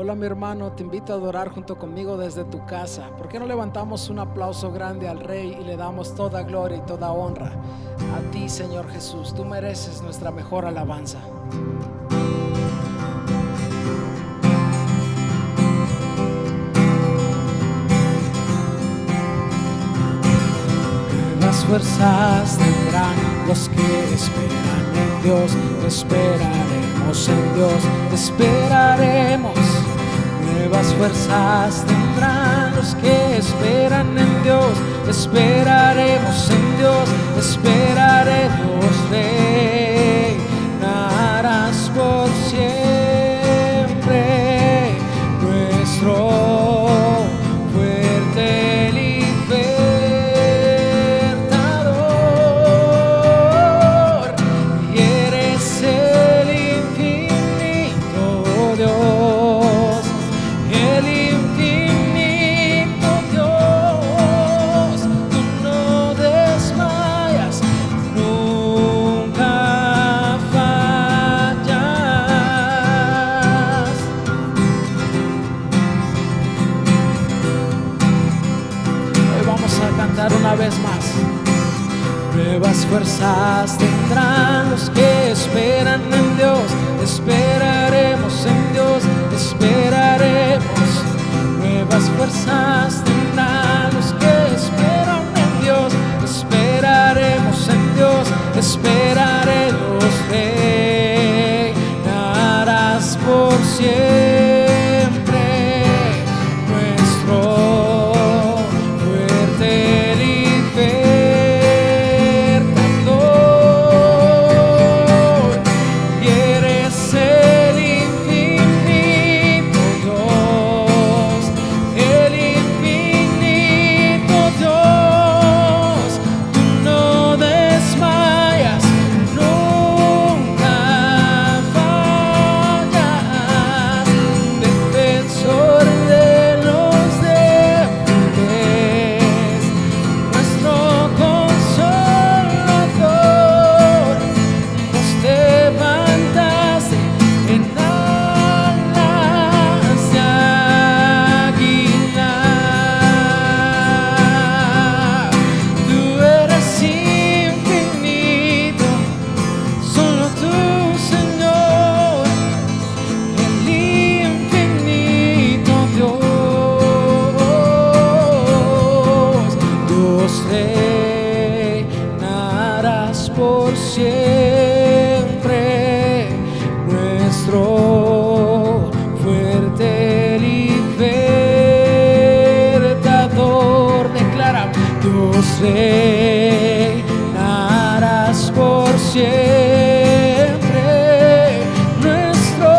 Hola mi hermano, te invito a adorar junto conmigo desde tu casa. ¿Por qué no levantamos un aplauso grande al Rey y le damos toda gloria y toda honra a ti, Señor Jesús? Tú mereces nuestra mejor alabanza. Nuevas fuerzas tendrán los que esperan en Dios. Esperaremos en Dios, esperaremos. Nuevas fuerzas tendrán los que esperan en Dios. Esperaremos en Dios, esperaremos. Reinarás por siempre, nuestro fuerte libertador. Y eres el infinito Dios, el infinito Dios. Tú no desmayas, nunca fallas. Hoy vamos a cantar una vez más. Nuevas fuerzas tendrán los que esperan en Dios. Esperaremos en Dios, esperaremos. Nuevas fuerzas tendrán los que esperan en Dios. Esperaremos en Dios, esperaremos. Reinarás por siempre, nuestro fuerte libertador. Y eres el infinito Dios, el infinito Dios. Tú no desmayas, nunca fallas. Defensor de los débiles, nuestro consolador. Nos levantaste en alas de águila. Tú eres infinito, solo tú, Señor, el infinito Dios. Dios, reinarás por siempre, nuestro fuerte libertador. Declara: Dios, reinarás por siempre, nuestro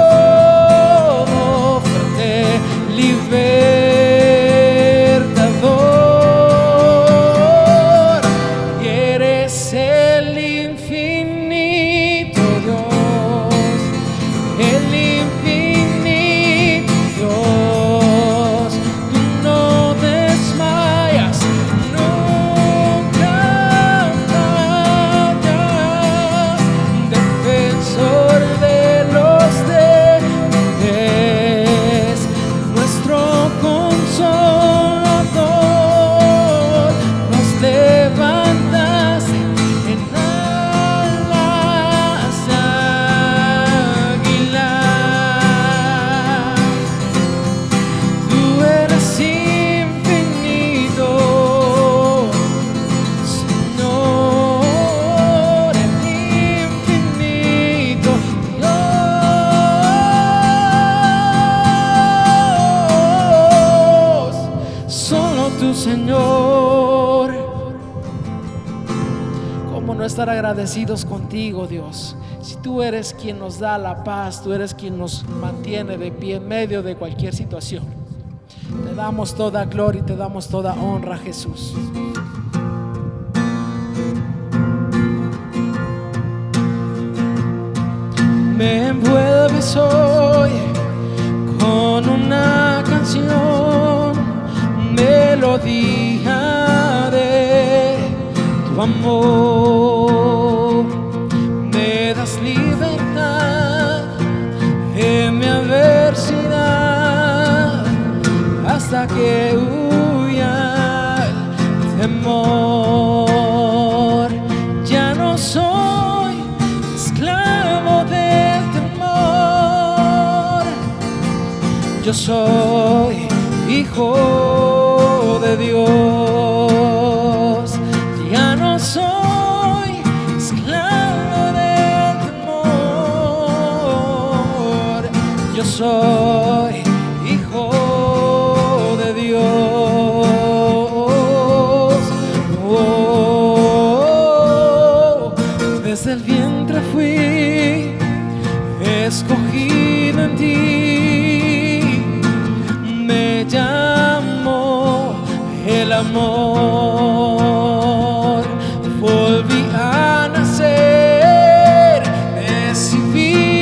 fuerte libertador. Y eres el infinito Dios, el infinito Dios. Tú no desmayas, nunca fallas. Defensor de los débiles, nuestro consolador. Nos levantaste en alas de águila. Tú eres infinito, Señor, el infinito Dios. Solo tú, Señor. ¿Cómo no estar agradecidos contigo, Dios? Si tú eres quien nos da la paz, tú eres quien nos mantiene de pie en medio de cualquier situación. Te damos toda gloria y te damos toda honra, Jesús. Me envuelves hoy con una canción, melodía de tu amor. Me das libertad en mi adversidad. que huya el temor. Ya no soy esclavo del temor. Yo soy hijo de Dios. Ya no soy esclavo del temor. Yo soy hijo de Dios. Oh, desde el vientre fui escogido en ti. Me llamó el amor, volví a nacer, recibido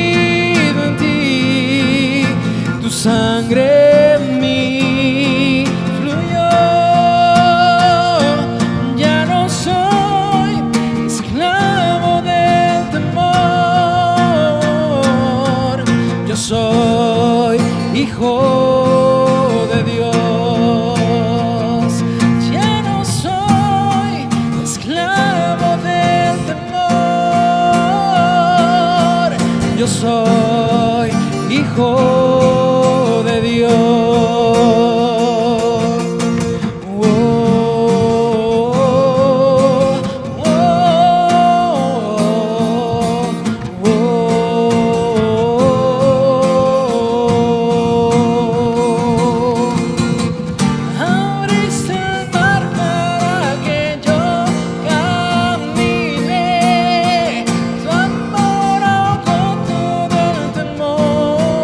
en ti, tu sangre en mí fluyó. Ya no soy esclavo del temor. Yo soy hijo de Dios. Ya no soy esclavo del temor. Yo soy hijo de Dios. Oh, oh, oh, oh. Abriste el mar para que yo camine. Tu amor ahogó todo el temor.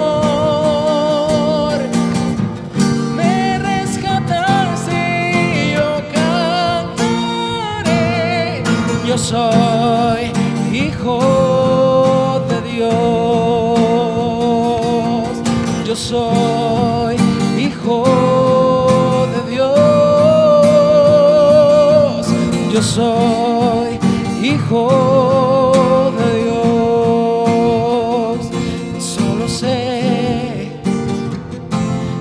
Me rescataste y yo cantaré. Yo soy hijo de Dios. Yo soy hijo de Dios. Yo soy hijo de Dios. Solo sé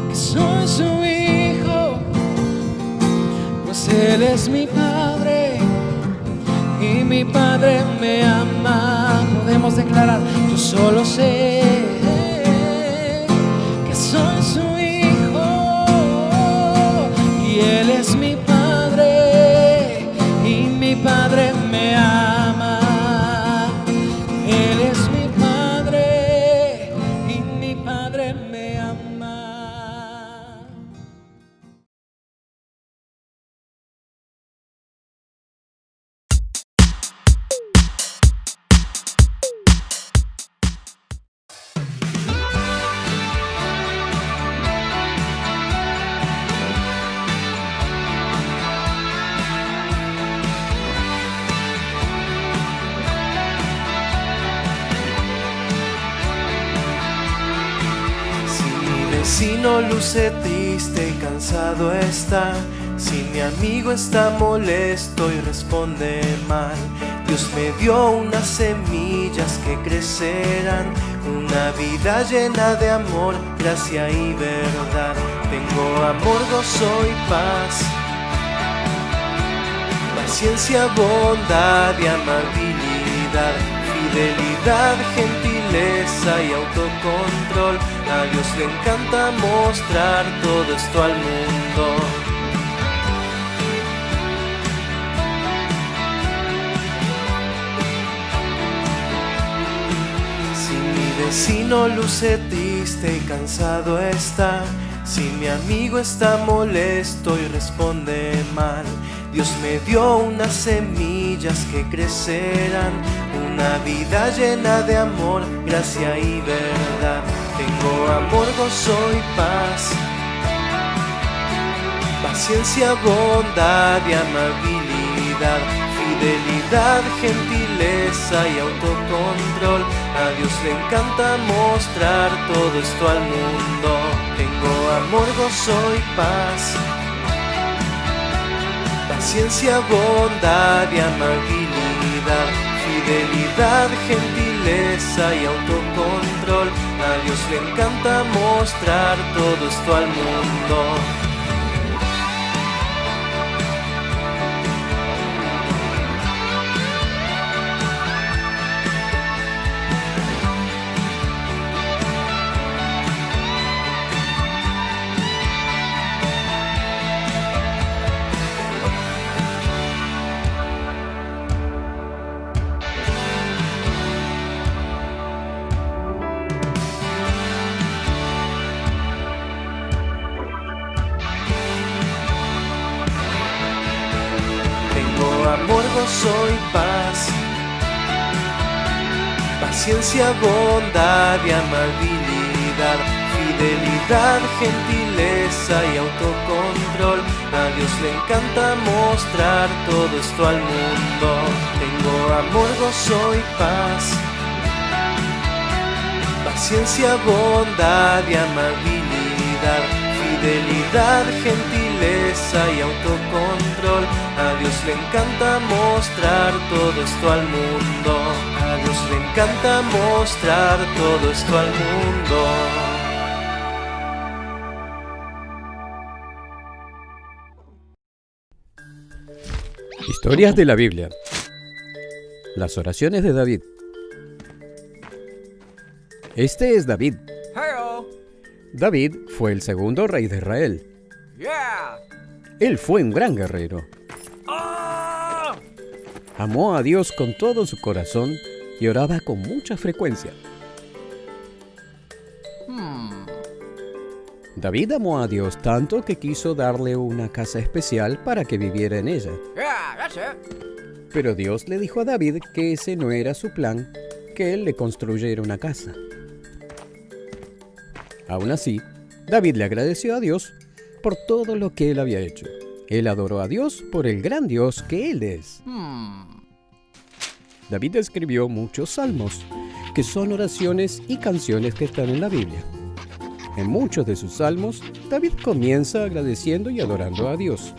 que soy su hijo, pues Él es mi Padre y mi Padre me ama. Podemos declarar: yo solo sé que soy su hijo y Él es mi Padre y mi Padre me ama. Él es mi Padre y mi Padre me ama. Si no luce triste y cansado está, si mi amigo está molesto y responde mal, Dios me dio unas semillas que crecerán, una vida llena de amor, gracia y verdad. Tengo amor, gozo y paz, paciencia, bondad y amabilidad, fidelidad, gentileza y autocontrol. A Dios le encanta mostrar todo esto al mundo. Si mi vecino luce triste y cansado está, si mi amigo está molesto y responde mal, Dios me dio unas semillas que crecerán, una vida llena de amor, gracia y verdad. Tengo amor, gozo y paz, paciencia, bondad y amabilidad, fidelidad, gentileza y autocontrol. A Dios le encanta mostrar todo esto al mundo. Tengo amor, gozo y paz, paciencia, bondad y amabilidad, fidelidad, gentileza y autocontrol. A Dios le encanta mostrar todo esto al mundo. amor, gozo y paz, paciencia, bondad y amabilidad, fidelidad, gentileza y autocontrol. A Dios le encanta mostrar todo esto al mundo. Tengo amor, gozo y paz, paciencia, bondad y amabilidad, fidelidad, gentileza y autocontrol. A Dios le encanta mostrar todo esto al mundo. A Dios le encanta mostrar todo esto al mundo. Historias de la Biblia. Las oraciones de David. Este es David. Hello. David fue el segundo rey de Israel. Yeah. Él fue un gran guerrero. Oh. Amó a Dios con todo su corazón y oraba con mucha frecuencia. David amó a Dios tanto que quiso darle una casa especial para que viviera en ella. Yeah, that's it. Pero Dios le dijo a David que ese no era su plan, que él le construyera una casa. Aún así, David le agradeció a Dios por todo lo que él había hecho. Él adoró a Dios por el gran Dios que él es. David escribió muchos salmos, que son oraciones y canciones que están en la Biblia. En muchos de sus salmos, David comienza agradeciendo y adorando a Dios.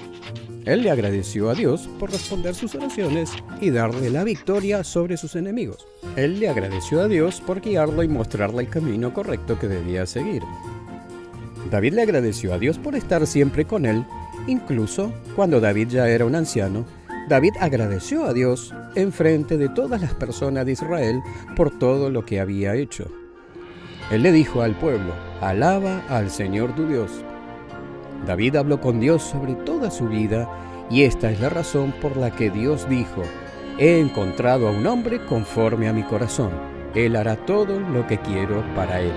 Él le agradeció a Dios por responder sus oraciones y darle la victoria sobre sus enemigos. Él le agradeció a Dios por guiarlo y mostrarle el camino correcto que debía seguir. David le agradeció a Dios por estar siempre con él, incluso cuando David ya era un anciano. David agradeció a Dios en frente de todas las personas de Israel por todo lo que había hecho. Él le dijo al pueblo: alaba al Señor tu Dios. David habló con Dios sobre toda su vida, y esta es la razón por la que Dios dijo: he encontrado a un hombre conforme a mi corazón. Él hará todo lo que quiero para él.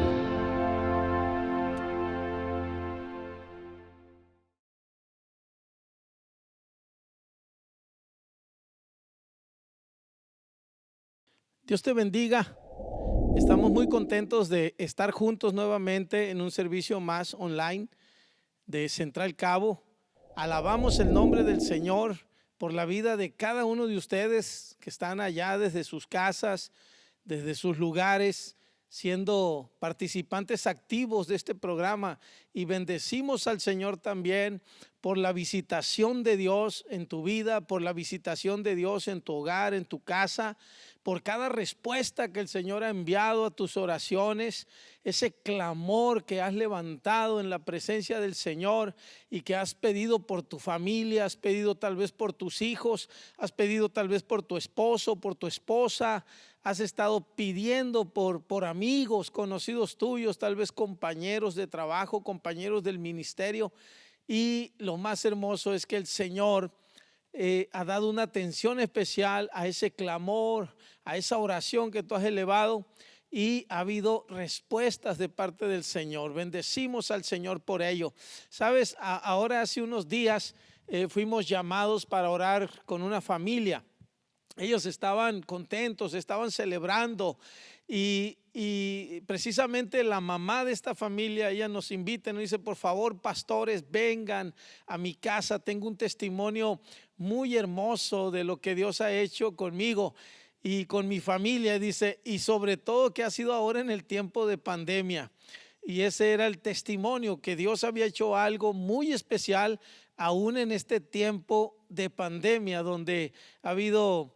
Dios te bendiga. Estamos muy contentos de estar juntos nuevamente en un servicio más online de Central Cabo. Alabamos el nombre del Señor por la vida de cada uno de ustedes que están allá desde sus casas, desde sus lugares, siendo participantes activos de este programa, y bendecimos al Señor también por la visitación de Dios en tu vida, por la visitación de Dios en tu hogar, en tu casa, por cada respuesta que el Señor ha enviado a tus oraciones, ese clamor que has levantado en la presencia del Señor y que has pedido por tu familia, has pedido tal vez por tus hijos, has pedido tal vez por tu esposo, por tu esposa, has estado pidiendo por amigos, conocidos tuyos, tal vez compañeros de trabajo, compañeros del ministerio. Y lo más hermoso es que el Señor ha dado una atención especial a ese clamor, a esa oración que tú has elevado, y ha habido respuestas de parte del Señor. Bendecimos al Señor por ello. Sabes, ahora hace unos días fuimos llamados para orar con una familia. Ellos estaban contentos, estaban celebrando, y precisamente la mamá de esta familia, ella nos invita y nos dice: por favor, pastores, vengan a mi casa, tengo un testimonio muy hermoso de lo que Dios ha hecho conmigo y con mi familia. Dice, y sobre todo que ha sido ahora en el tiempo de pandemia. Y ese era el testimonio, que Dios había hecho algo muy especial aún en este tiempo de pandemia, donde ha habido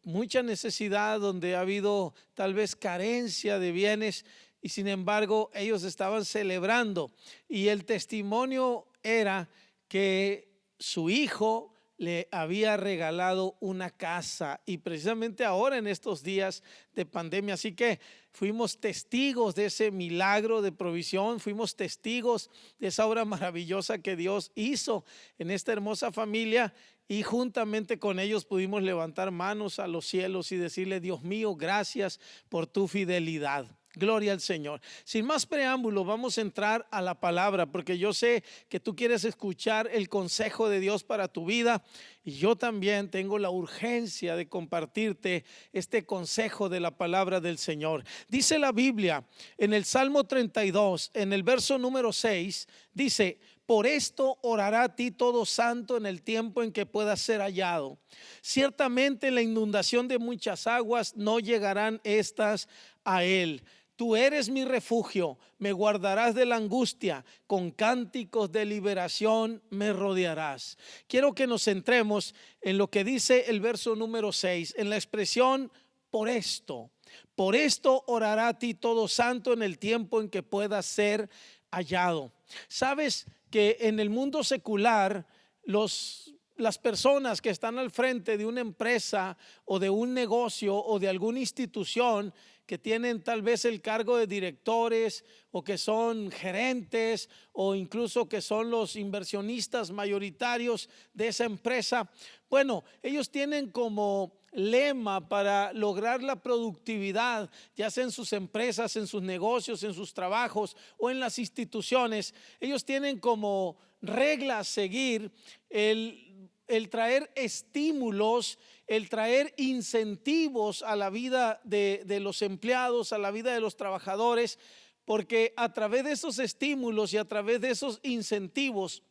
mucha necesidad, donde ha habido tal vez carencia de bienes, y sin embargo ellos estaban celebrando, y el testimonio era que su hijo le había regalado una casa, y precisamente ahora en estos días de pandemia. Así que fuimos testigos de ese milagro de provisión, fuimos testigos de esa obra maravillosa que Dios hizo en esta hermosa familia, y juntamente con ellos pudimos levantar manos a los cielos y decirle: Dios mío, gracias por tu fidelidad. Gloria al Señor. Sin más preámbulo, vamos a entrar a la palabra, porque yo sé que tú quieres escuchar el consejo de Dios para tu vida, y yo también tengo la urgencia de compartirte este consejo de la palabra del Señor. Dice la Biblia en el Salmo 32, en el verso número 6, dice: por esto orará a ti todo santo en el tiempo en que pueda ser hallado. Ciertamente en la inundación de muchas aguas no llegarán estas a él. Tú eres mi refugio, me guardarás de la angustia, con cánticos de liberación me rodearás. Quiero que nos centremos en lo que dice el verso número 6, en la expresión por esto. Por esto orará a ti todo santo en el tiempo en que pueda ser hallado. Sabes que en el mundo secular las personas que están al frente de una empresa o de un negocio o de alguna institución, que tienen tal vez el cargo de directores o que son gerentes o incluso que son los inversionistas mayoritarios de esa empresa, bueno, ellos tienen como lema para lograr la productividad, ya sea en sus empresas, en sus negocios, en sus trabajos o en las instituciones. Ellos tienen como regla a seguir el traer estímulos, el traer incentivos a la vida de los empleados, a la vida de los trabajadores, porque a través de esos estímulos y a través de esos incentivos,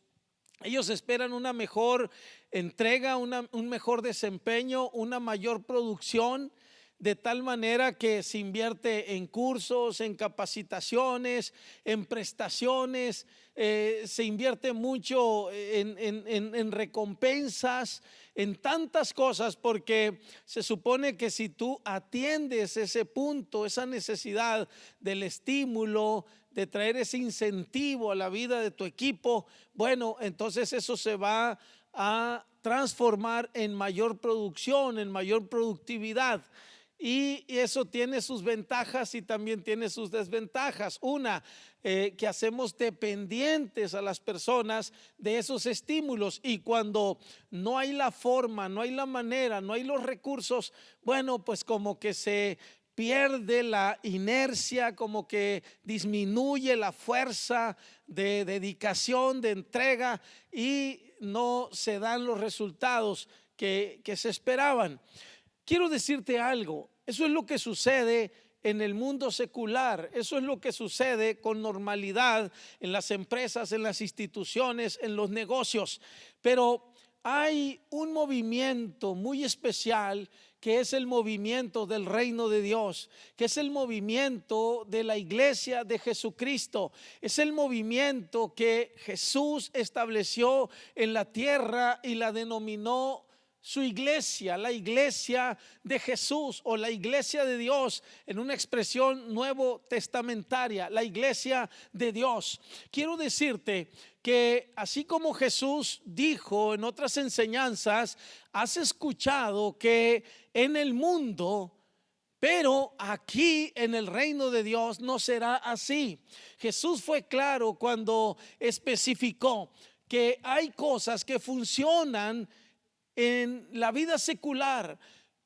ellos esperan una mejor entrega, un mejor desempeño, una mayor producción, de tal manera que se invierte en cursos, en capacitaciones, en prestaciones, se invierte mucho en recompensas, en tantas cosas, porque se supone que si tú atiendes ese punto, esa necesidad del estímulo, de traer ese incentivo a la vida de tu equipo, bueno, entonces eso se va a transformar en mayor producción, en mayor productividad. Y eso tiene sus ventajas y también tiene sus desventajas. Una, que hacemos dependientes a las personas de esos estímulos, y cuando no hay la forma, no hay la manera, no hay los recursos, bueno, pues como que se pierde la inercia, como que disminuye la fuerza de dedicación, de entrega, y no se dan los resultados que se esperaban. Quiero decirte algo, eso es lo que sucede en el mundo secular, eso es lo que sucede con normalidad en las empresas, en las instituciones, en los negocios, pero hay un movimiento muy especial que es el movimiento del reino de Dios, que es el movimiento de la iglesia de Jesucristo, es el movimiento que Jesús estableció en la tierra y la denominó su iglesia, la iglesia de Jesús, o la iglesia de Dios en una expresión nuevo testamentaria, la iglesia de Dios. Quiero decirte que así como Jesús dijo en otras enseñanzas, has escuchado que en el mundo, pero aquí en el reino de Dios no será así. Jesús fue claro cuando especificó que hay cosas que funcionan en la vida secular,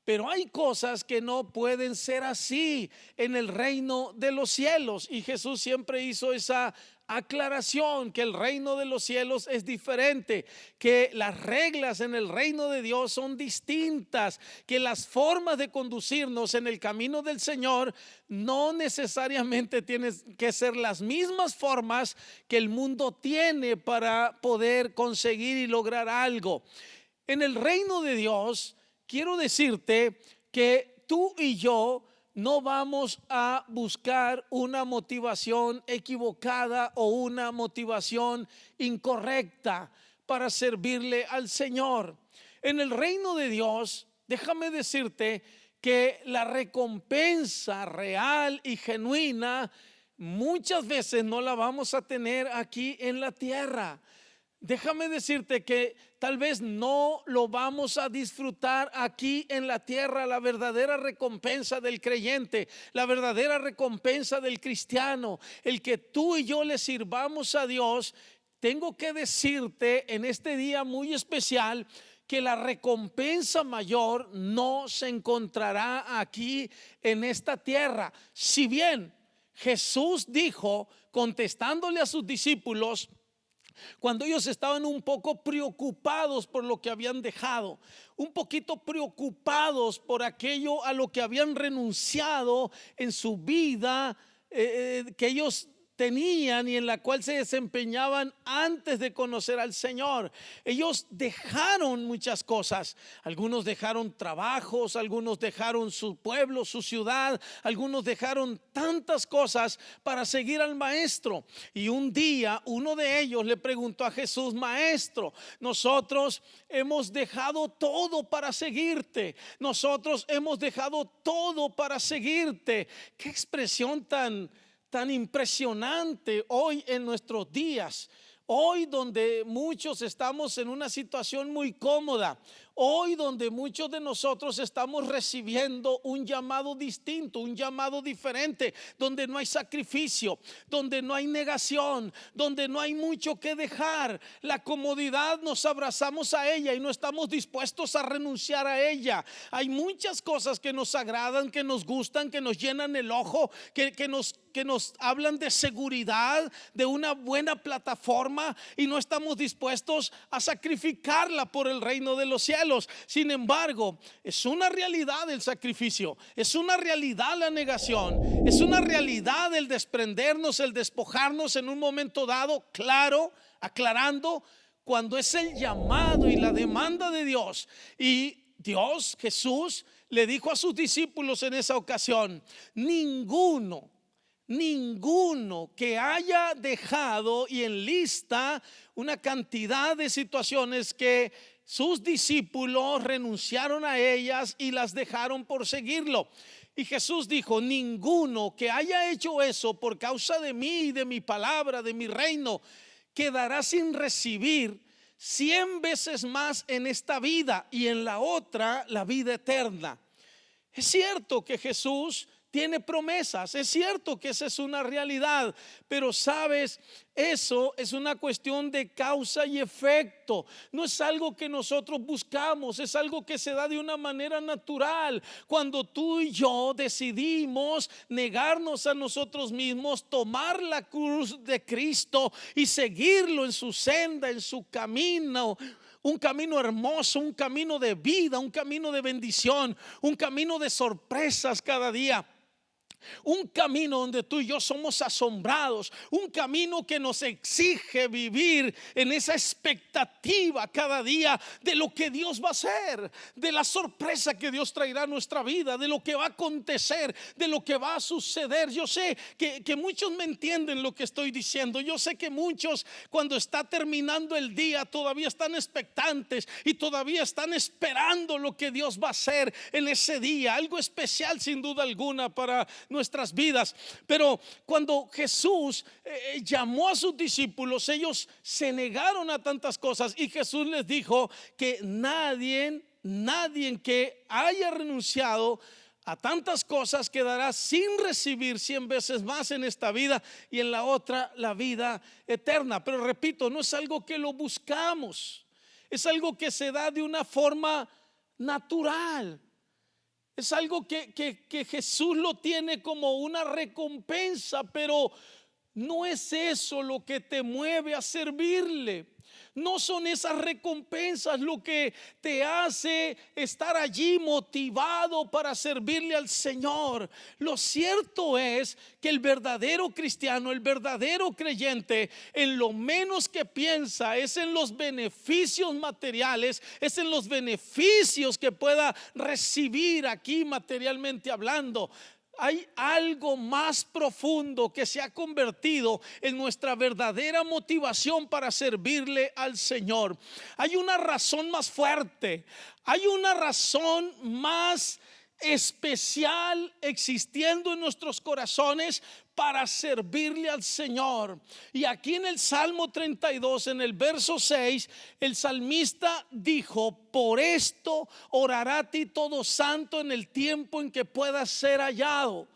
pero hay cosas que no pueden ser así en el reino de los cielos. Y Jesús siempre hizo esa aclaración, que el reino de los cielos es diferente, que las reglas en el reino de Dios son distintas, que las formas de conducirnos en el camino del Señor no necesariamente tienen que ser las mismas formas que el mundo tiene para poder conseguir y lograr algo. En el reino de Dios, quiero decirte que tú y yo no vamos a buscar una motivación equivocada o una motivación incorrecta para servirle al Señor. En el reino de Dios, déjame decirte que la recompensa real y genuina muchas veces no la vamos a tener aquí en la tierra. Déjame decirte que tal vez no lo vamos a disfrutar aquí en la tierra. La verdadera recompensa del creyente, la verdadera recompensa del cristiano, el que tú y yo le sirvamos a Dios. Tengo que decirte en este día muy especial que la recompensa mayor no se encontrará aquí en esta tierra. Si bien Jesús dijo, contestándole a sus discípulos, cuando ellos estaban un poco preocupados por lo que habían dejado, un poquito preocupados por aquello a lo que habían renunciado en su vida, que ellos tenían y en la cual se desempeñaban antes de conocer al Señor. Ellos dejaron muchas cosas. Algunos dejaron trabajos, algunos dejaron su pueblo, su ciudad, algunos dejaron tantas cosas para seguir al Maestro. Y un día uno de ellos le preguntó a Jesús: Maestro, nosotros hemos dejado todo para seguirte. Nosotros hemos dejado todo para seguirte. Qué expresión tan impresionante hoy en nuestros días. Hoy donde muchos estamos en una situación muy cómoda, hoy donde muchos de nosotros estamos recibiendo un llamado distinto, un llamado diferente, donde no hay sacrificio, donde no hay negación, donde no hay mucho que dejar. La comodidad, nos abrazamos a ella y no estamos dispuestos a renunciar a ella. Hay muchas cosas que nos agradan, que nos gustan, que nos llenan el ojo, que nos hablan de seguridad, de una buena plataforma, y no estamos dispuestos a sacrificarla por el reino de los cielos. Sin embargo, es una realidad el sacrificio, es una realidad la negación, es una realidad el desprendernos, el despojarnos en un momento dado, claro, aclarando cuando es el llamado y la demanda de Dios. Y Dios, Jesús, le dijo a sus discípulos en esa ocasión: ninguno que haya dejado, y enlista una cantidad de situaciones que sus discípulos renunciaron a ellas y las dejaron por seguirlo. Y Jesús dijo: ninguno que haya hecho eso por causa de mí, de mi palabra, de mi reino, quedará sin recibir 100 veces más en esta vida, y en la otra la vida eterna. Es cierto que Jesús tiene promesas, es cierto que esa es una realidad, pero sabes, eso es una cuestión de causa y efecto. No es algo que nosotros buscamos, es algo que se da de una manera natural. Cuando tú y yo decidimos negarnos a nosotros mismos, tomar la cruz de Cristo y seguirlo en su senda, en su camino. Un camino hermoso, un camino de vida, un camino de bendición, un camino de sorpresas cada día. Un camino donde tú y yo somos asombrados, un camino que nos exige vivir en esa expectativa cada día de lo que Dios va a hacer, de la sorpresa que Dios traerá a nuestra vida, de lo que va a acontecer, de lo que va a suceder. Yo sé que muchos me entienden lo que estoy diciendo. Yo sé que muchos, cuando está terminando el día, todavía están expectantes y todavía están esperando lo que Dios va a hacer en ese día, algo especial sin duda alguna para nuestras vidas. Pero cuando Jesús llamó a sus discípulos, ellos se negaron a tantas cosas, y Jesús les dijo que nadie que haya renunciado a tantas cosas quedará sin recibir 100 veces más en esta vida, y en la otra la vida eterna. Pero repito, no es algo que lo buscamos, es algo que se da de una forma natural. Es algo que Jesús lo tiene como una recompensa, pero no es eso lo que te mueve a servirle. No son esas recompensas lo que te hace estar allí motivado para servirle al Señor. Lo cierto es que el verdadero cristiano, el verdadero creyente, en lo menos que piensa es en los beneficios materiales, es en los beneficios que pueda recibir aquí materialmente hablando. Hay algo más profundo que se ha convertido en nuestra verdadera motivación para servirle al Señor. Hay una razón más fuerte, hay una razón más especial existiendo en nuestros corazones para servirle al Señor. Y aquí en el Salmo 32, en el verso 6, el salmista dijo: por esto orará a ti todo santo en el tiempo en que pueda ser hallado.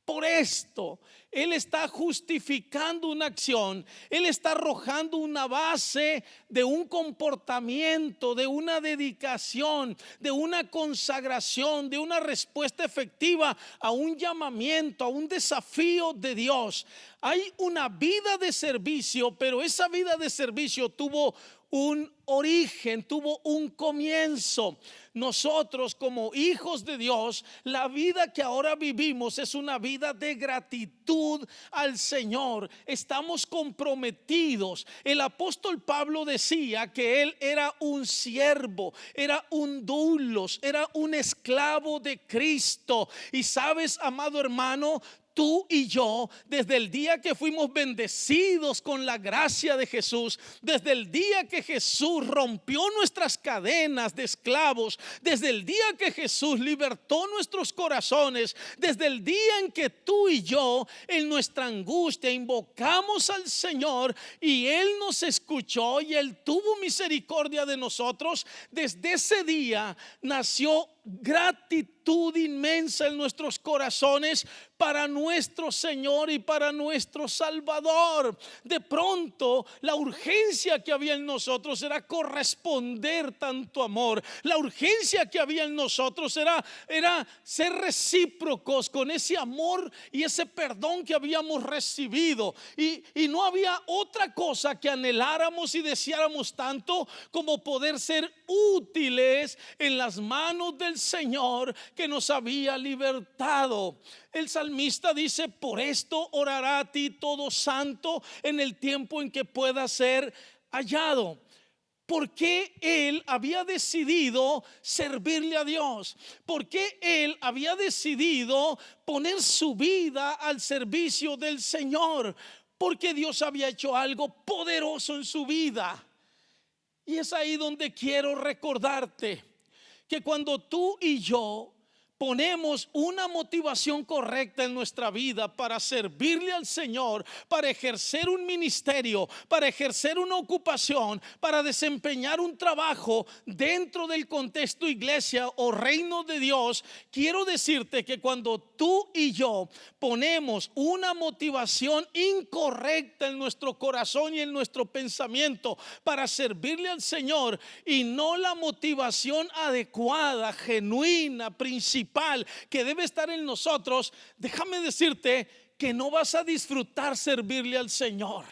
por esto. Él está justificando una acción. Él está arrojando una base de un comportamiento, de una dedicación, de una consagración, de una respuesta efectiva a un llamamiento, a un desafío de Dios. Hay una vida de servicio, pero esa vida de servicio tuvo un origen, tuvo un comienzo. Nosotros como hijos de Dios, la vida que ahora vivimos es una vida de gratitud al Señor. Estamos comprometidos. El apóstol Pablo decía que él era un siervo, era un doulos, era un esclavo de Cristo. Y sabes, amado hermano, tú y yo, desde el día que fuimos bendecidos con la gracia de Jesús, desde el día que Jesús rompió nuestras cadenas de esclavos, desde el día que Jesús libertó nuestros corazones, desde el día en que tú y yo en nuestra angustia invocamos al Señor y Él nos escuchó y Él tuvo misericordia de nosotros, desde ese día nació gratitud inmensa en nuestros corazones para nuestro Señor y para nuestro Salvador. De pronto la urgencia que había en nosotros era corresponder tanto amor. La urgencia que había en nosotros era ser recíprocos con ese amor y ese perdón que habíamos recibido, y no había otra cosa que anheláramos y deseáramos tanto como poder ser útiles en las manos del Señor que nos había libertado. El salmista dice: por esto orará a ti todo santo en el tiempo en que pueda ser hallado. Porque él había decidido servirle a Dios, porque él había decidido poner su vida al servicio del Señor, porque Dios había hecho algo poderoso en su vida. Y es ahí donde quiero recordarte que cuando tú y yo ponemos una motivación correcta en nuestra vida para servirle al Señor, para ejercer un ministerio, para ejercer una ocupación, para desempeñar un trabajo dentro del contexto iglesia o reino de Dios, quiero decirte que cuando tú y yo ponemos una motivación incorrecta en nuestro corazón y en nuestro pensamiento para servirle al Señor, y no la motivación adecuada, genuina, principal que debe estar en nosotros, déjame decirte que no vas a disfrutar servirle al Señor.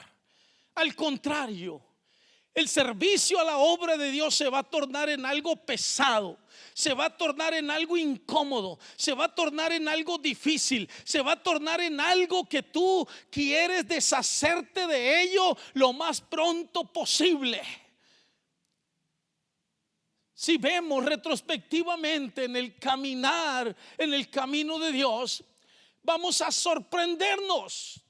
Al contrario, el servicio a la obra de Dios se va a tornar en algo pesado, se va a tornar en algo incómodo, se va a tornar en algo difícil, se va a tornar en algo que tú quieres deshacerte de ello lo más pronto posible. Si vemos retrospectivamente en el caminar, en el camino de Dios, vamos a sorprendernos.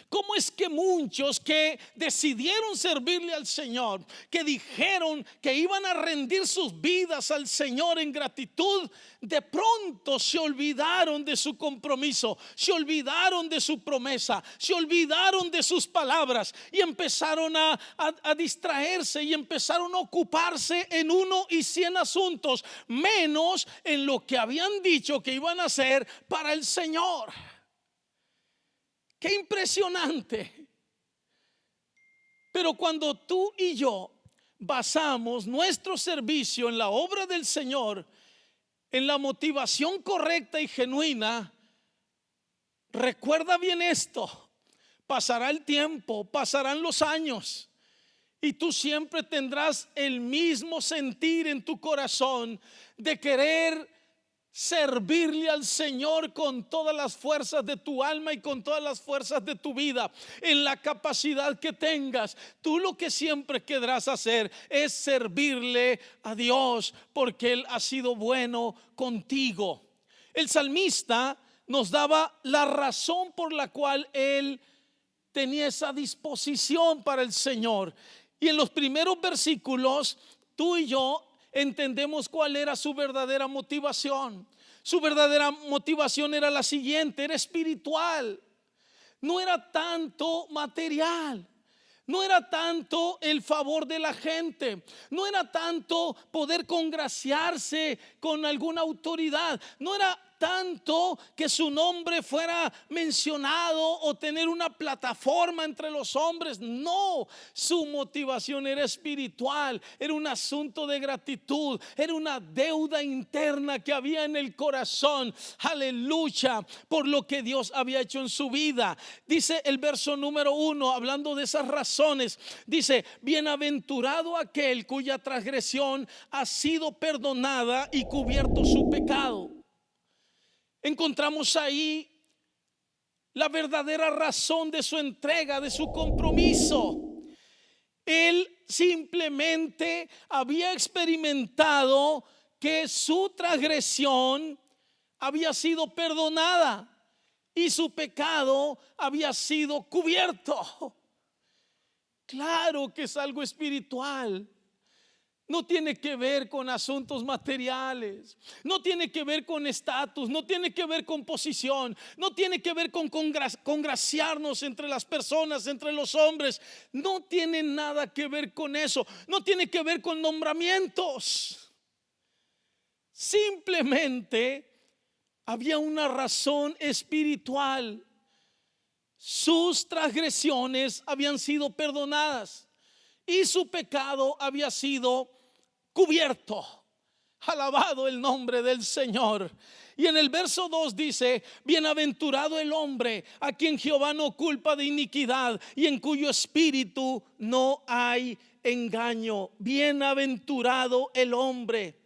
¿Cómo es que muchos que decidieron servirle al Señor, que dijeron que iban a rendir sus vidas al Señor en gratitud, de pronto se olvidaron de su compromiso, se olvidaron de su promesa, se olvidaron de sus palabras y empezaron a distraerse y empezaron a ocuparse en 1 y 100 asuntos, menos en lo que habían dicho que iban a hacer para el Señor? Qué impresionante. Pero cuando tú y yo basamos nuestro servicio en la obra del Señor, en la motivación correcta y genuina, recuerda bien esto: pasará el tiempo, pasarán los años, y tú siempre tendrás el mismo sentir en tu corazón de querer servirle al Señor con todas las fuerzas de tu alma y con todas las fuerzas de tu vida, en la capacidad que tengas. Tú lo que siempre querrás hacer es servirle a Dios, porque Él ha sido bueno contigo. El salmista nos daba la razón por la cual él tenía esa disposición para el Señor, y en los primeros versículos tú y yo entendemos cuál era su verdadera motivación. Su verdadera motivación era la siguiente: era espiritual. No era tanto material, no era tanto el favor de la gente, no era tanto poder congraciarse con alguna autoridad, no era tanto que su nombre fuera mencionado o tener una plataforma entre los hombres. No, su motivación era espiritual, era un asunto de gratitud, era una deuda interna que había en el corazón. Aleluya, por lo que Dios había hecho en su vida. Dice el verso número 1, hablando de esas razones, dice: bienaventurado aquel cuya transgresión ha sido perdonada y cubierto su pecado. Encontramos ahí la verdadera razón de su entrega, de su compromiso. Él simplemente había experimentado que su transgresión había sido perdonada y su pecado había sido cubierto. Claro que es algo espiritual. No tiene que ver con asuntos materiales, no tiene que ver con estatus, no tiene que ver con posición, no tiene que ver con congraciarnos entre las personas, entre los hombres. No tiene nada que ver con eso. No tiene que ver con nombramientos. Simplemente había una razón espiritual. Sus transgresiones habían sido perdonadas y su pecado había sido cubierto. Alabado el nombre del Señor. Y en el verso 2 dice: bienaventurado el hombre a quien Jehová no culpa de iniquidad y en cuyo espíritu no hay engaño. Bienaventurado el hombre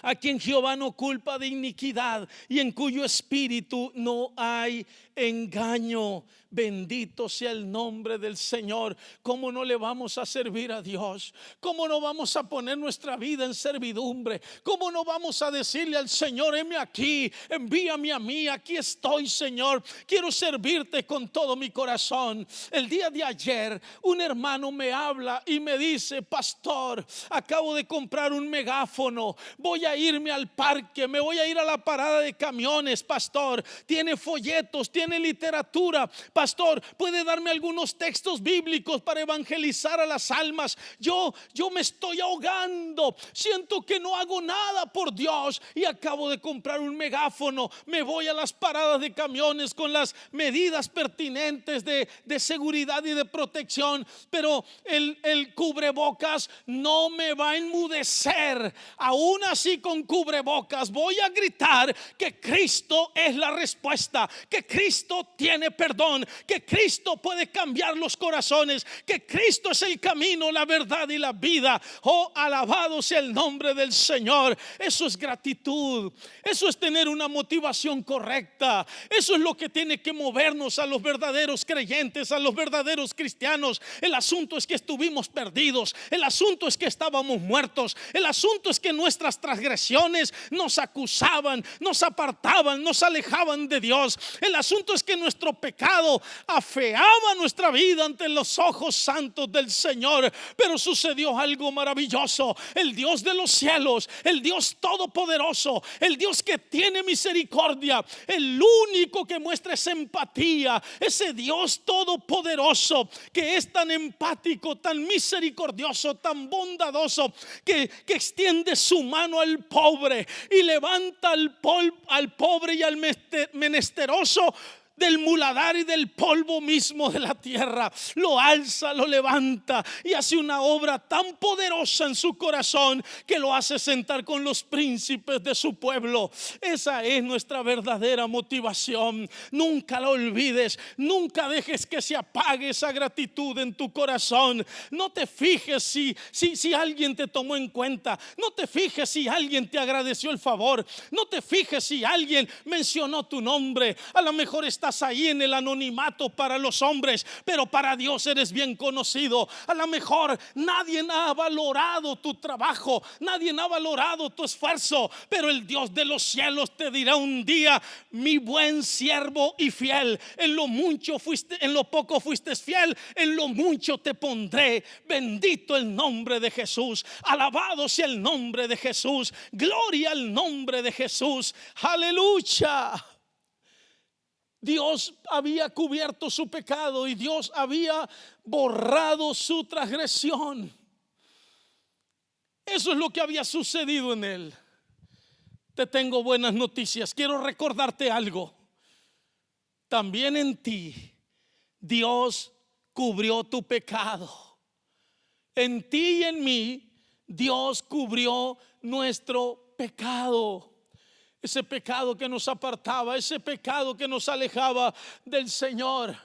a quien Jehová no culpa de iniquidad y en cuyo espíritu no hay engaño. Bendito sea el nombre del Señor. ¿Cómo no le vamos a servir a Dios? ¿Cómo no vamos a poner nuestra vida en servidumbre? ¿Cómo no vamos a decirle al Señor: heme aquí, envíame a mí, aquí estoy, Señor, quiero servirte con todo mi corazón? El día de ayer un hermano me habla y me dice: pastor, acabo de comprar un megáfono, voy a irme al parque, me voy a ir a la parada de camiones, pastor, tiene folletos, tiene literatura, pastor, ¿puede darme algunos textos bíblicos para evangelizar a las almas? Yo me estoy ahogando, siento que no hago nada por Dios y acabo de comprar un megáfono, me voy a las paradas de camiones con las medidas pertinentes de seguridad y de protección, pero el cubrebocas no me va a enmudecer. Aún así, con cubrebocas voy a gritar que Cristo es la respuesta, que Cristo tiene perdón, que Cristo puede cambiar los corazones, que Cristo es el camino, la verdad y la vida. Oh, alabado sea el nombre del Señor. Eso es gratitud, eso es tener una motivación correcta, eso es lo que tiene que movernos a los verdaderos creyentes, a los verdaderos cristianos. El asunto es que estuvimos perdidos, el asunto es que estábamos muertos, el asunto es que nuestras transgresiones nos acusaban, nos apartaban, nos alejaban de Dios. El asunto es que nuestro pecado afeaba nuestra vida ante los ojos santos del Señor. Pero sucedió algo maravilloso. El Dios de los cielos, el Dios todopoderoso, el Dios que tiene misericordia, el único que muestra esa empatía, ese Dios todopoderoso que es tan empático, tan misericordioso, tan bondadoso, que extiende su mano al pobre y levanta al pobre y al menesteroso del muladar y del polvo mismo de la tierra. Lo alza, lo levanta y hace una obra tan poderosa en su corazón que lo hace sentar con los príncipes de su pueblo. Esa es nuestra verdadera motivación. Nunca la olvides, nunca dejes que se apague esa gratitud en tu corazón. No te fijes si alguien te tomó en cuenta, no te fijes si alguien te agradeció el favor, no te fijes si alguien mencionó tu nombre. A lo mejor estás ahí en el anonimato para los hombres, pero para Dios eres bien conocido. A lo mejor nadie ha valorado tu trabajo, nadie ha valorado tu esfuerzo, pero el Dios de los cielos te dirá un día: mi buen siervo y fiel, en lo mucho fuiste, en lo poco fuiste fiel, en lo mucho te pondré. Bendito el nombre de Jesús, alabado sea el nombre de Jesús, gloria al nombre de Jesús, aleluya. Dios había cubierto su pecado y Dios había borrado su transgresión. Eso es lo que había sucedido en él. te tengo buenas noticias. Quiero recordarte algo. También en ti Dios cubrió tu pecado. En ti y en mí Dios cubrió nuestro pecado. Ese pecado que nos apartaba, ese pecado que nos alejaba del Señor.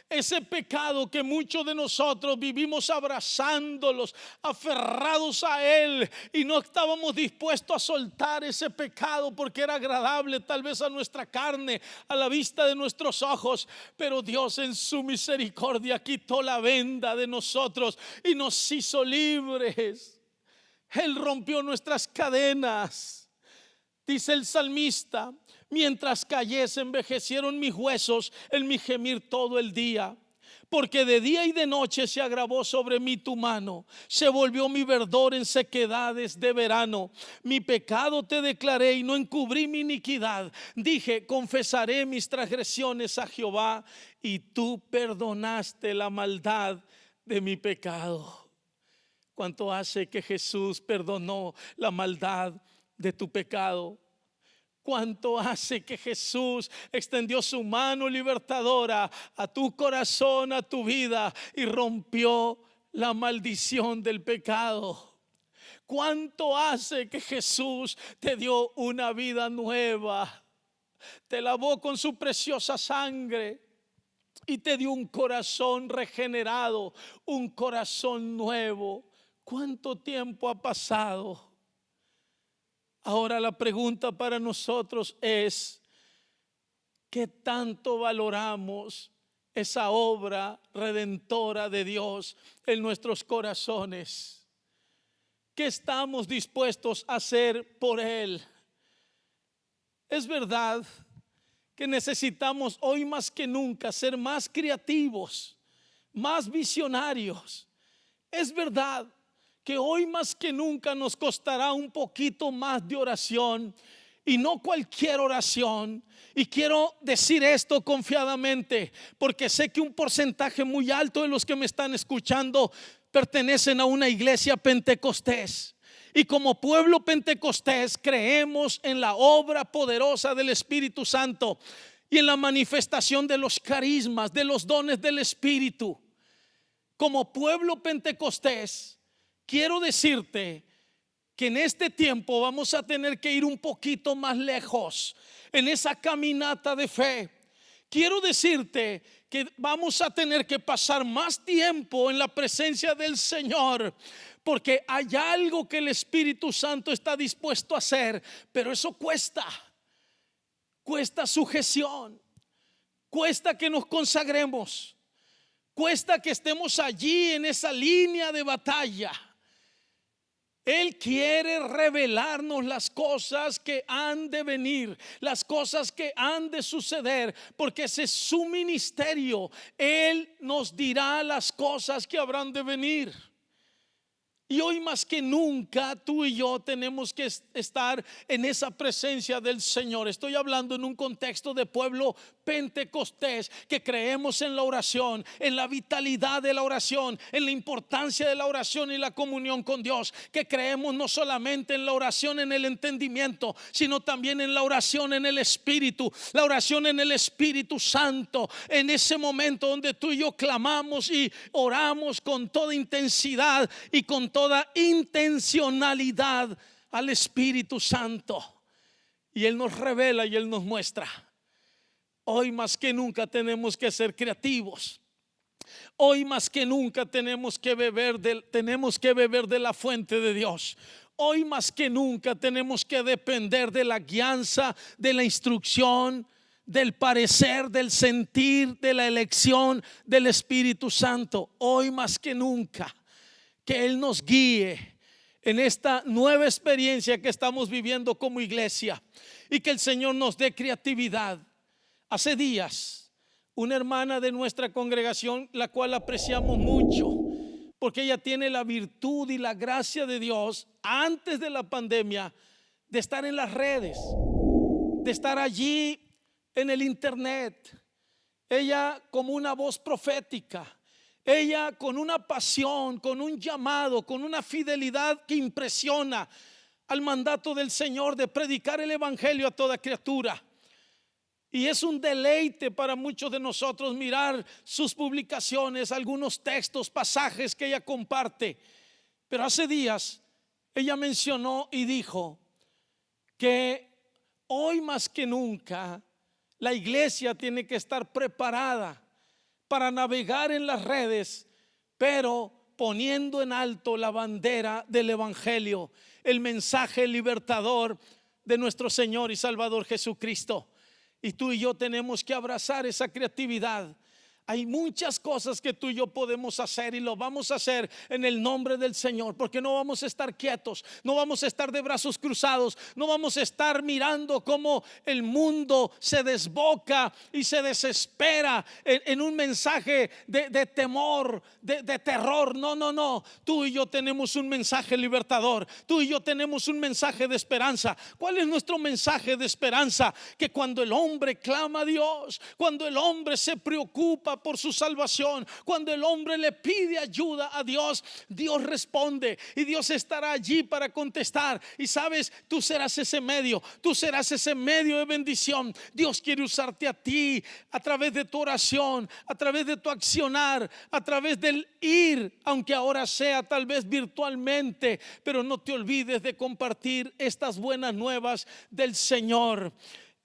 Ese pecado que muchos de nosotros vivimos abrazándolos, aferrados a Él, y no estábamos dispuestos a soltar ese pecado porque era agradable tal vez a nuestra carne, a la vista de nuestros ojos. Pero Dios en su misericordia quitó la venda de nosotros y nos hizo libres. Él rompió nuestras cadenas. Dice el salmista: mientras callé se envejecieron mis huesos en mi gemir todo el día. Porque de día y de noche se agravó sobre mí tu mano, se volvió mi verdor en sequedades de verano. Mi pecado te declaré y no encubrí mi iniquidad. Dije: confesaré mis transgresiones a Jehová, y tú perdonaste la maldad de mi pecado. ¿Cuánto hace que Jesús perdonó la maldad de tu pecado? ¿Cuánto hace que Jesús extendió su mano libertadora a tu corazón, a tu vida, y rompió la maldición del pecado? ¿Cuánto hace que Jesús te dio una vida nueva? Te lavó con su preciosa sangre y te dio un corazón regenerado, un corazón nuevo. ¿Cuánto tiempo ha pasado? Ahora la pregunta para nosotros es: ¿qué tanto valoramos esa obra redentora de Dios en nuestros corazones? ¿Qué estamos dispuestos a hacer por Él? Es verdad que necesitamos hoy más que nunca ser más creativos, más visionarios. Es verdad que hoy más que nunca nos costará un poquito más de oración, y no cualquier oración. Y quiero decir esto confiadamente, porque sé que un porcentaje muy alto de los que me están escuchando pertenecen a una iglesia pentecostés. Y como pueblo pentecostés creemos en la obra poderosa del Espíritu Santo y en la manifestación de los carismas, de los dones del Espíritu. Como pueblo pentecostés, quiero decirte que en este tiempo vamos a tener que ir un poquito más lejos en esa caminata de fe. Quiero decirte que vamos a tener que pasar más tiempo en la presencia del Señor, porque hay algo que el Espíritu Santo está dispuesto a hacer, pero eso cuesta sujeción, cuesta que nos consagremos, cuesta que estemos allí en esa línea de batalla. Él quiere revelarnos las cosas que han de venir, las cosas que han de suceder, porque ese es su ministerio. Él nos dirá las cosas que habrán de venir. Y hoy más que nunca tú y yo tenemos que estar en esa presencia del Señor. Estoy hablando en un contexto de pueblo pentecostés, que creemos en la oración, en la vitalidad de la oración, en la importancia de la oración y la comunión con Dios, que creemos no solamente en la oración en el entendimiento, sino también en la oración en el Espíritu, la oración en el Espíritu Santo, en ese momento donde tú y yo clamamos y oramos con toda intensidad y con toda intencionalidad al Espíritu Santo, y Él nos revela y Él nos muestra. Hoy más que nunca tenemos que ser creativos. Hoy más que nunca tenemos que beber de la fuente de Dios. Hoy más que nunca tenemos que depender de la guianza, de la instrucción, del parecer, del sentir, de la elección del Espíritu Santo. Hoy más que nunca, que Él nos guíe en esta nueva experiencia que estamos viviendo como iglesia, y que el Señor nos dé creatividad. Hace días, una hermana de nuestra congregación, la cual apreciamos mucho, porque ella tiene la virtud y la gracia de Dios antes de la pandemia, de estar en las redes, de estar allí en el internet. Ella como una voz profética, ella con una pasión, con un llamado, con una fidelidad que impresiona, al mandato del Señor de predicar el evangelio a toda criatura. Y es un deleite para muchos de nosotros mirar sus publicaciones, algunos textos, pasajes que ella comparte. Pero hace días ella mencionó y dijo que hoy más que nunca la iglesia tiene que estar preparada para navegar en las redes, pero poniendo en alto la bandera del evangelio, el mensaje libertador de nuestro Señor y Salvador Jesucristo. Y tú y yo tenemos que abrazar esa creatividad. Hay muchas cosas que tú y yo podemos hacer y lo vamos a hacer en el nombre del Señor, porque no vamos a estar quietos, no vamos a estar de brazos cruzados, no vamos a estar mirando cómo el mundo se desboca y se desespera en un mensaje de temor, de terror. No, tú y yo tenemos un mensaje libertador, tú y yo tenemos un mensaje de esperanza. ¿Cuál es nuestro mensaje de esperanza? Que cuando el hombre clama a Dios, cuando el hombre se preocupa por su salvación, cuando el hombre le pide ayuda a Dios, Dios responde y Dios estará allí para contestar. Y sabes, tú serás ese medio, tú serás ese medio de bendición. Dios quiere usarte a ti a través de tu oración, a través de tu accionar, a través del ir, aunque ahora sea tal vez virtualmente, pero no te olvides de compartir estas buenas nuevas del Señor.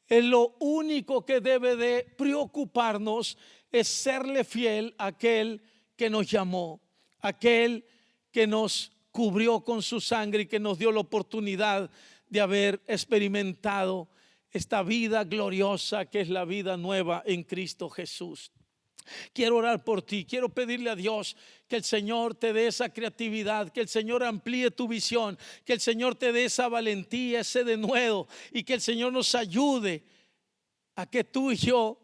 Lo único que debe de preocuparnos es serle fiel a aquel que nos llamó, aquel que nos cubrió con su sangre y que nos dio la oportunidad de haber experimentado esta vida gloriosa que es la vida nueva en Cristo Jesús. Quiero orar por ti, quiero pedirle a Dios que el Señor te dé esa creatividad, que el Señor amplíe tu visión, que el Señor te dé esa valentía, ese denuedo, y que el Señor nos ayude a que tú y yo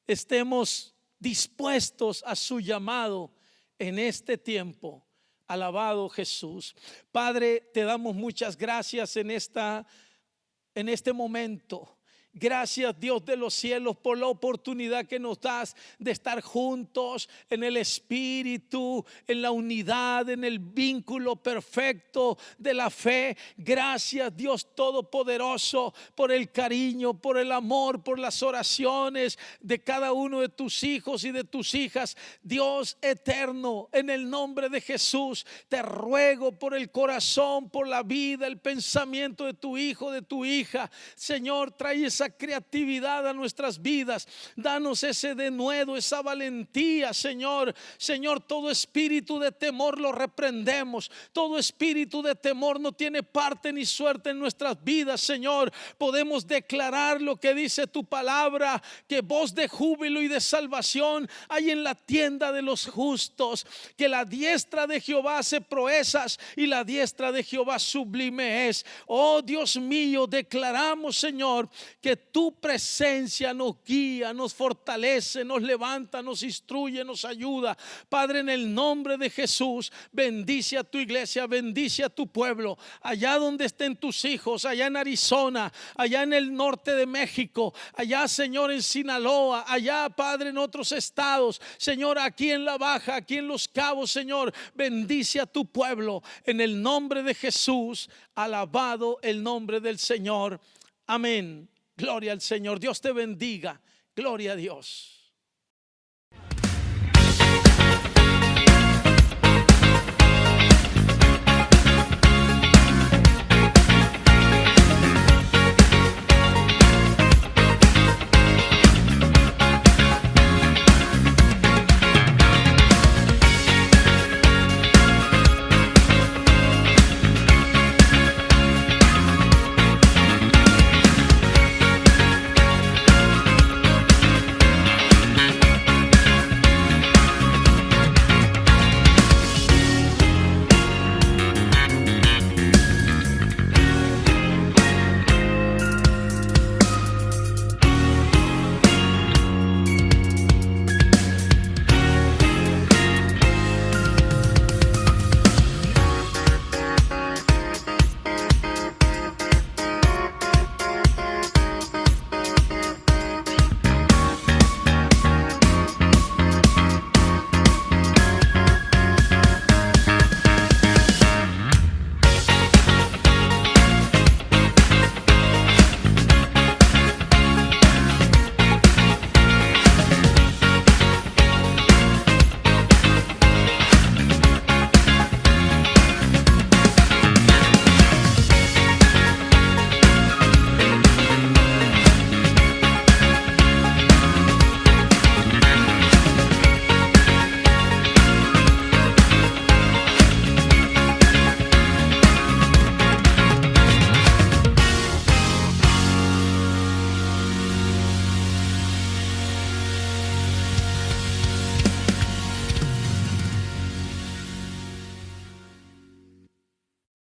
estemos dispuestos a su llamado en este tiempo. Alabado Jesús. Padre, te damos muchas gracias en este momento. Gracias, Dios de los cielos, por la oportunidad que nos das de estar juntos en el Espíritu, en la unidad, en el vínculo perfecto de la fe. Gracias, Dios Todopoderoso, por el cariño, por el amor, por las oraciones de cada uno de tus hijos y de tus hijas. Dios eterno, en el nombre de Jesús, te ruego por el corazón, por la vida, el pensamiento de tu hijo, de tu hija. Señor, trae esa creatividad a nuestras vidas. Danos ese denuedo, esa valentía, Señor. Señor, todo espíritu de temor lo reprendemos. Todo espíritu de temor no tiene parte ni suerte en nuestras vidas, Señor. Podemos declarar lo que dice tu palabra, que voz de júbilo y de salvación hay en la tienda de los justos, que la diestra de Jehová hace proezas y la diestra de Jehová sublime es. Oh Dios mío, declaramos, Señor, que tu presencia nos guía, nos fortalece, nos levanta, nos instruye, nos ayuda. Padre, en el nombre de Jesús, bendice a tu iglesia, bendice a tu pueblo, allá donde estén tus hijos, allá en Arizona, allá en el norte de México, allá, Señor, en Sinaloa, allá, Padre, en otros estados, Señor, aquí en La Baja, aquí en Los Cabos, Señor, bendice a tu pueblo, en el nombre de Jesús. Alabado el nombre del Señor. Amén. Gloria al Señor. Dios te bendiga. Gloria a Dios.